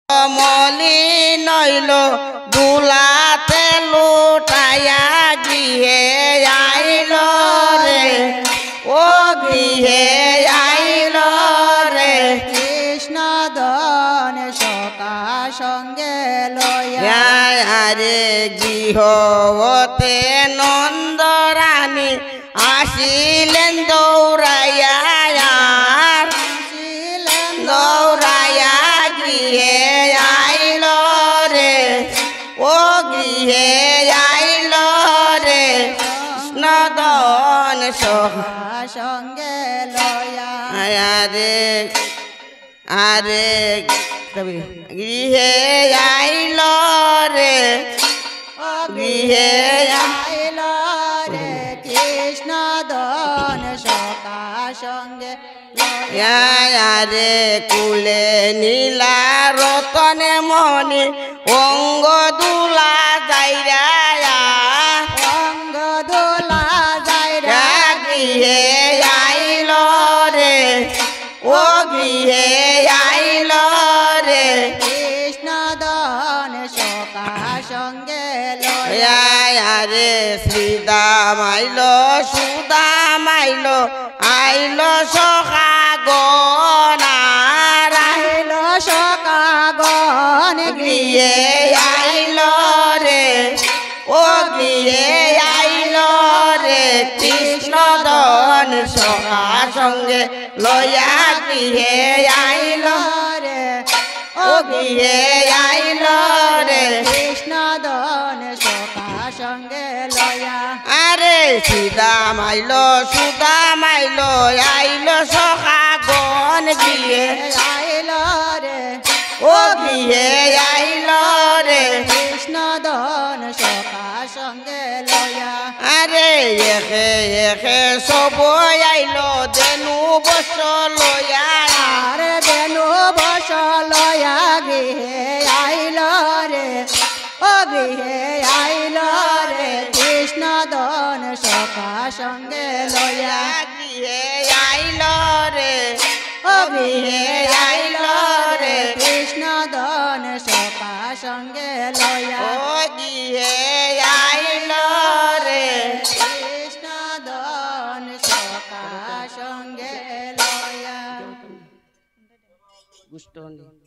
মলি নইল দুলাতে লুটাইয়া গৃহে আইল রে ও গৃহে আইল রে কৃষ্ণ দন সকা সঙ্গে লয়া রে গৃহতে নন্দরানী আসিলেন দৌড়াইয়া দৌড়াইয়া গৃহে আইল রে ও গৃহে আইল রে কৃষ্ণদন সখা সঙ্গে লয়া আরে আরে গৃহে আইল রে গৃহে আইল রে কৃষ্ণ দন সকা সঙ্গে রে কুলে নীলা রতনে মণি অঙ্গ দুলা যাইরা অঙ্গ দোলা যাইরা গৃহে আইল রে ও গৃহে আইল রে কৃষ্ণ দন সকা সঙ্গে লয়া রে শ্রীদাম আইল সুদাম আইল আইল সখা গনার আইল সকা গণ গৃহে আইল রে ও গৃহে আইল রে কৃষ্ণদন সখা সঙ্গে লয়া গৃহে আইল রে ও গৃহে আইল রে কৃষ্ণ দন সকা সঙ্গে লয়া আরে সীতাম আইল সুদাম আইল আইল সখা গণ গৃহে আইল রে ও গৃহে আইল রে কৃষ্ণ দন সকা সঙ্গে লয়া আরে একে একে সব আইল দেনু বস লয়া আর বেনু বস লয়া গৃহে আইল রে ও গৃহে আইল রে কৃষ্ণ দন সকা সঙ্গে লয়া গৃহে আইল রে ও গৃহে আইল রে কৃষ্ণ দন সকা সঙ্গে লয়া ও গৃহে আইল রে কৃষ্ণ দন সকা সঙ্গে লয়া গুষ্টনি